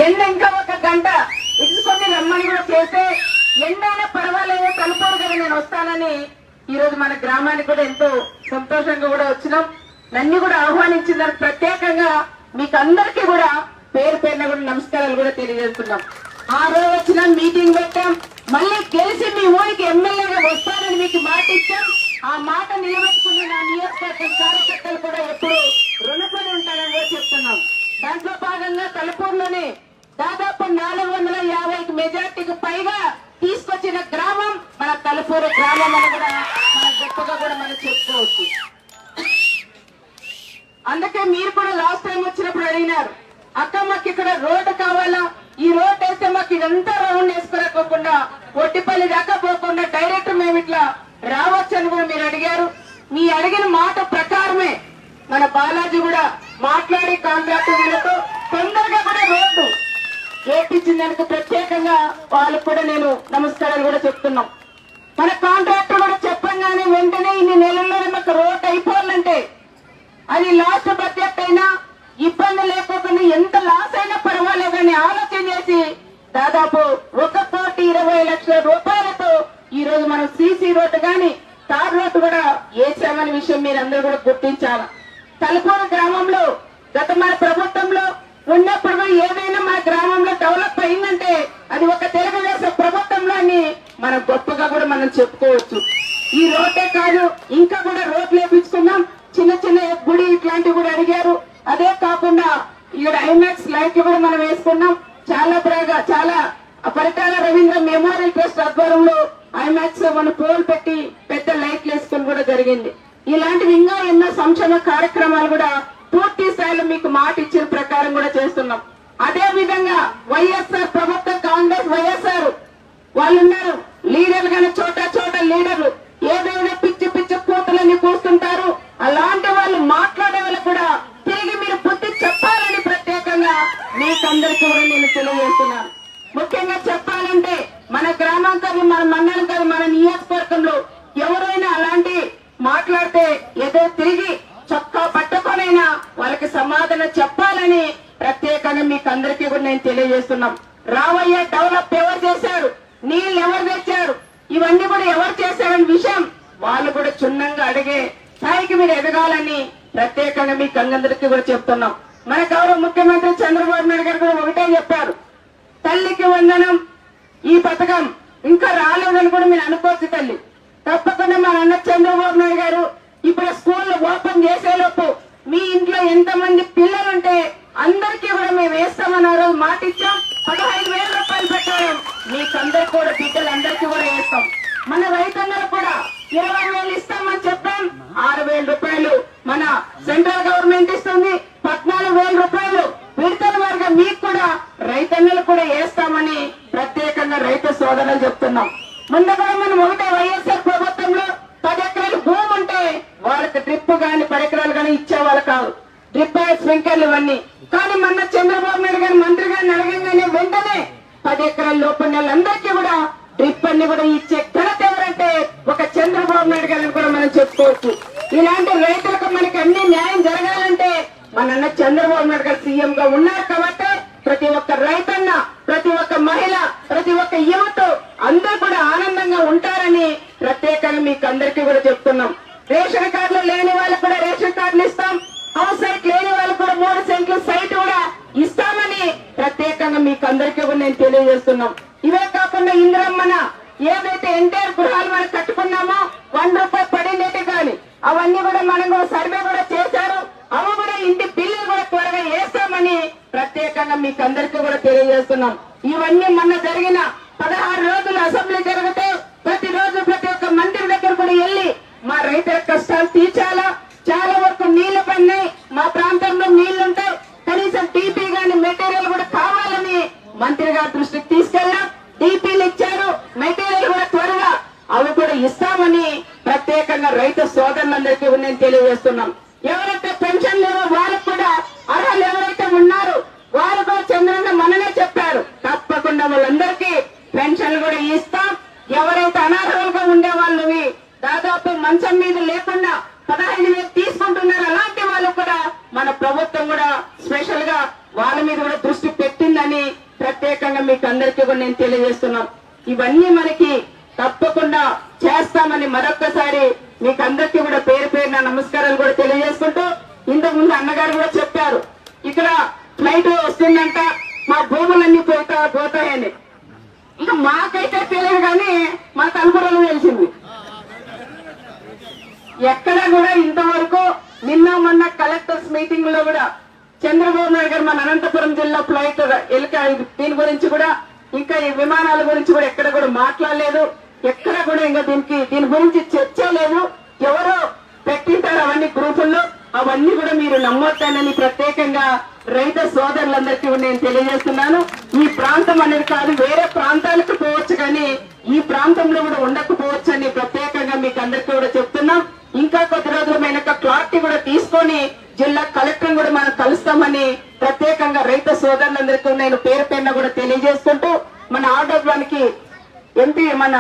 ఎండ ఇంకా ఒక గంట ఇసుకొని రమ్మని కూడా చేస్తే ఎండైనా పర్వాలేదు కలుపుకోరు కదా నేను వస్తానని ఈ రోజు మన గ్రామానికి కూడా ఎంతో సంతోషంగా కూడా వచ్చినాం. నన్ను కూడా ఆహ్వానించిన ప్రత్యేకంగా మీకు అందరికీ కూడా పేరు పేరున కూడా నమస్కారాలు కూడా తెలియజేస్తున్నాం. ఆ రోజు వచ్చిన మీటింగ్ పెట్టాం, మళ్ళీ గెలిచి మీ ఊరికి ఎమ్మెల్యేగా వస్తానని మీకు మాట ఇచ్చాం. ఆ మాట నిలబెట్టుకుని నా నియోజకవర్గం కార్యకర్తలు కూడా ఎప్పుడు రుణపడి ఉంటారని కూడా చెప్తున్నాం. దాంట్లో భాగంగా తలుపూరులోనే దాదాపు 450 మెజార్టీకి పైగా తీసుకొచ్చిన గ్రామం మన తలుపూరు గ్రామం అని కూడా మన గొప్పగా కూడా మనం చెప్పుకోవచ్చు. అందుకే మీరు కూడా లాస్ట్ టైం వచ్చినప్పుడు అడిగినారు, అక్క మాకు ఇక్కడ రోడ్డు కావాలా, ఈ రోడ్ వేస్తే మాకు ఇదంతా రౌండ్ వేసుకోకుండా ఒట్టిపల్లి దాకా పోకుండా డైరెక్ట్ మేము ఇట్లా రావచ్చు అని కూడా మీరు అడిగారు. మీ అడిగిన మాట ప్రకారమే మన బాలాజీ కూడా మాట్లాడి కాంట్రాక్టర్లతో తొందరగా కూడా రోడ్డు వేపించిందానికి ప్రత్యేకంగా వాళ్ళకు కూడా నేను నమస్కారాలు కూడా చెప్తున్నాం. మన కాంట్రాక్టర్ కూడా చెప్పంగానే వెంటనే ఇన్ని నెలల్లోనే మాకు రోడ్ అయిపోవాలంటే అది లాస్ట్ బడ్జెట్ అయినా ఇబ్బంది లేకపోకుండా ఎంత లాస్ అయినా పర్వాలేదని ఆలోచన చేసి దాదాపు 1,20,00,000 రూపాయలతో ఈ రోజు మనం సీసీ రోడ్డు గాని తార్ రోడ్డు కూడా వేసామనే విషయం మీరు అందరూ కూడా గుర్తించాలి. తలుపూరు గ్రామంలో గత మన ప్రభుత్వంలో ఉన్నప్పుడు ఏదైనా మన గ్రామంలో డెవలప్ అయిందంటే అది ఒక తెలుగుదేశం ప్రభుత్వంలో అని మనం గొప్పగా కూడా మనం చెప్పుకోవచ్చు. ఈ రోడ్డే కాదు ఇంకా కూడా రోడ్లు వేపించుకున్నాం, చిన్న చిన్న గుడి ఇట్లాంటివి కూడా అడిగారు. అదే కాకుండా ఇక్కడ ఐమాక్స్ లైట్లు కూడా మనం వేసుకున్నాం. చాలా పరిటాల రవీంద్ర మెమోరియల్ ట్రస్ట్ ఆధ్వర్యంలో ఐమాక్స్ మన పోల్ పెట్టి పెద్ద లైట్లు వేసుకుని కూడా జరిగింది. ఇలాంటివి ఇంకా ఎన్నో సంక్షేమ కార్యక్రమాలు కూడా పూర్తి స్థాయిలో మీకు మాట ఇచ్చిన ప్రకారం కూడా చేస్తున్నాం. అదే విధంగా వైఎస్ఆర్ ప్రభుత్వం కాంగ్రెస్ వైఎస్ఆర్ వాళ్ళు ఉన్నారు లీడర్లు కానీ చోట లీడర్లు ఏదైనా పిచ్చి కూతులని కూస్తుంటారు. అలాంటి వాళ్ళు మాట్లాడే వాళ్ళకు కూడా తిరిగి మీరు బుద్ధి చెప్పాలని ప్రత్యేకంగా మీకందరికీ కూడా నేను తెలియజేస్తున్నాను. ముఖ్యంగా చెప్పాలంటే మన గ్రామం కాదు, మన మండలం కాదు, మన నియోజకవర్గంలో ఎవరైనా అలాంటి మాట్లాడితే ఏదో తిరిగి చొక్కా పట్టుకొనైనా వాళ్ళకి సమాధానం చెప్పాలని ప్రత్యేకంగా మీకు అందరికీ కూడా నేను తెలియజేస్తున్నాం. రావయ్య డెవలప్ ఎవరు చేశారు, నీళ్లు ఎవరు తెచ్చారు, ఇవన్నీ కూడా ఎవరు చేశారనే విషయం వాళ్ళు కూడా క్షుణ్ణంగా అడిగే స్థాయికి మీరు ఎదగాలని ప్రత్యేకంగా మీకు అందరికీ కూడా చెప్తున్నాం. మన గౌరవ ముఖ్యమంత్రి చంద్రబాబు నాయుడు గారు కూడా ఒకటే చెప్పారు, తల్లికి వందనం ఈ పథకం ఇంకా రాలేదని కూడా మీరు అనుకోవచ్చు. తల్లి తప్పకుండా మన అన్న చంద్రబాబు నాయుడు గారు ఇప్పుడు స్కూల్ ఓపెన్ చేసేలోపు మీ ఇంట్లో ఎంతమంది పిల్లలుంటే అందరికీ కూడా మేము వేస్తామన్నారు, మాట ఇచ్చాం. 15,000 రూపాయలు పెట్టారు, మీకందరికి కూడా బిడ్డలందరికీ కూడా వేస్తాం. మన రైతన్నలు కూడా 20,000 ఇస్తామని చెప్పాం. 6,000 రూపాయలు మన సెంట్రల్ గవర్నమెంట్ ఇస్తుంది, 14,000 రూపాయలు విడతల వారిగా మీకు కూడా రైతన్నలు కూడా వేస్తామని ప్రత్యేకంగా రైతు సోదరులు చెప్తున్నాం. ముందు కూడా మనం ఒకటే వైఎస్ఆర్ ప్రభుత్వంలో 10 ఎకరాలు భూమి ఉంటే వాళ్ళకి డ్రిప్ గాని పరికరాలు గాని ఇచ్చేవాళ్ళు కాదు, డ్రిప్ స్ప్రింకర్లు ఇవన్నీ. కానీ మొన్న చంద్రబాబు నాయుడు గారి మంత్రి గారిని అడగంగానే వెంటనే 10 ఎకరాల లోపల అందరికీ కూడా డ్రిప్ అన్ని కూడా ఇచ్చే ఘనత ఎవరంటే ఒక చంద్రబాబు నాయుడు గారిని కూడా మనం చెప్పుకోవచ్చు. ఇలాంటి రైతులకు మనకి అన్ని న్యాయం జరగాలంటే మన అన్న చంద్రబాబు నాయుడు గారు సీఎం గా ఉన్నారు కాబట్టి ప్రతి ఒక్క రైతన్న, ప్రతి ఒక్క మహిళ, ప్రతి ఒక్క యువత అందరూ కూడా ఆనందంగా ఉంటారని ప్రత్యేకంగా మీకు అందరికీ కూడా చెప్తున్నాం. రేషన్ కార్డులు లేని వాళ్ళకు కూడా రేషన్ కార్డులు ఇస్తాం, హౌస్ సైట్ లేని వాళ్ళకు కూడా 3 సెంట్లు సైట్ కూడా ఇస్తామని ప్రత్యేకంగా మీకు అందరికీ కూడా నేను తెలియజేస్తున్నాం. ఇవే కాకుండా ఇందిరమ్మన ఏదైతే ఎన్టీఆర్ గృహాలు మనం కట్టుకున్నామో 1 రూపాయి పడిందేటి కానీ అవన్నీ కూడా మనం కూడా సర్వే కూడా చేశారు. అవి కూడా ఇంటి బిల్లులు కూడా త్వరగా వేస్తామని ప్రత్యేకంగా మీకు అందరికీ కూడా తెలియజేస్తున్నాం. ఇవన్నీ మొన్న జరిగిన 16 రోజులు అసెంబ్లీ జరిగితే ప్రతిరోజు ప్రతి ఒక్క మంత్రి దగ్గర కూడా వెళ్లి మా రైతుల కష్టాలు తీర్చాలా, చాలా వరకు నీళ్లు పడినాయి, మా ప్రాంతంలో నీళ్లుంటాయి, కనీసం టీపీ గాని మెటీరియల్ కూడా కావాలని మంత్రి గారి దృష్టికి తీసుకెళ్ళాం. టీపీలు ఇచ్చారు, మెటీరియల్ కూడా త్వరగా అవి కూడా ఇస్తామని ప్రత్యేకంగా రైతు సోదరులందరికీ నేను తెలియజేస్తున్నాం. ఎవరైతే పెన్షన్ లేవో వాళ్ళకు కూడా అర్హులు ఎవరైతే ఉన్నారో వాళ్ళు కూడా చంద్రన్న మననే చెప్పారు, తప్పకుండా వాళ్ళందరికీ పెన్షన్లు కూడా ఇస్తాం. ఎవరైతే అనర్హులుగా ఉండే వాళ్ళవి దాదాపు మంచం మీద లేకుండా 15,000 తీసుకుంటున్నారు, అలాంటి వాళ్ళు కూడా మన ప్రభుత్వం కూడా స్పెషల్ గా వాళ్ళ మీద కూడా దృష్టి పెట్టిందని ప్రత్యేకంగా మీకు అందరికీ కూడా నేను తెలియజేస్తున్నాం. ఇవన్నీ మనకి తప్పకుండా చేస్తామని మరొక్కసారి మీకు అందరికీ కూడా పేరు పేరున నమస్కారాలు కూడా తెలియజేసుకుంటూ, ఇంతకు ముందు అన్నగారు కూడా చెప్పారు ఇక్కడ ఫ్లైట్ వస్తుందంట, మా భూములన్నీ పోతాయని. ఇంకా మాకైతే తెలియదు కానీ మా తలుపురలు తెలిసింది. ఎక్కడ కూడా ఇంతవరకు నిన్న మొన్న కలెక్టర్స్ మీటింగ్ లో కూడా చంద్రబాబు నాయుడు గారు మన అనంతపురం జిల్లా ఫ్లైట్ దీని గురించి కూడా, ఇంకా ఈ విమానాల గురించి కూడా ఎక్కడ కూడా మాట్లాడలేదు. ఎక్కడ కూడా ఇంకా దీని గురించి చర్చ లేదు. ఎవరో పెట్టింటారు అవన్నీ గ్రూపుల్లో, అవన్నీ కూడా మీరు నమ్మొద్దానని ప్రత్యేకంగా రైతు సోదరులందరికీ నేను తెలియజేస్తున్నాను. ఈ ప్రాంతం అనేది కాదు, వేరే ప్రాంతాలకు పోవచ్చు కానీ ఈ ప్రాంతంలో కూడా ఉండకపోవచ్చు అని ప్రత్యేకంగా మీకు అందరికీ కూడా చెప్తున్నాం. ఇంకా కొద్ది రోజుల వెనక క్లారిటీ కూడా తీసుకొని జిల్లా కలెక్టర్ కూడా మనం కలుస్తామని ప్రత్యేకంగా రైతు సోదరులందరికీ నేను పేరు పేరున కూడా తెలియజేసుకుంటూ, మన ఆర్డర్కి ఎంపీ మన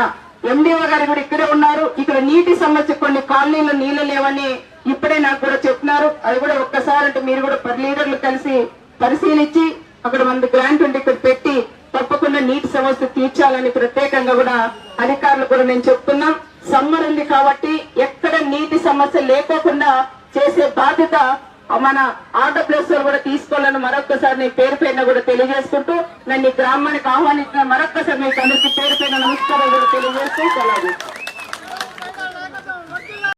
ఎండిఓ గారు కూడా ఇక్కడే ఉన్నారు. ఇక్కడ నీటి సమస్య, కొన్ని కాలనీలో నీళ్లు లేవని ఇప్పుడే నాకు కూడా చెప్తున్నారు. అది కూడా ఒక్కసారి అంటే మీరు కూడా లీడర్లు కలిసి పరిశీలించి అక్కడ మన గ్రాంట్ ఉండి ఇక్కడ పెట్టి తప్పకుండా నీటి సమస్య తీర్చాలని ప్రత్యేకంగా కూడా అధికారులు కూడా నేను చెప్తున్నాం. సమ్మర్ ఉంది కాబట్టి ఎక్కడ నీటి సమస్య లేకోకుండా చేసే బాధ్యత మన ఆంధ్రప్రదేశ్ కూడా తీసుకోవాలని మరొక్కసారి నీ పేరు పైన కూడా తెలియజేసుకుంటూ, నన్ను ఈ గ్రామానికి ఆహ్వానించిన మరొక్కసారి మీకు అందరికీ పేరు పైన నమస్కారం కూడా తెలియజేస్తూ సెలవు.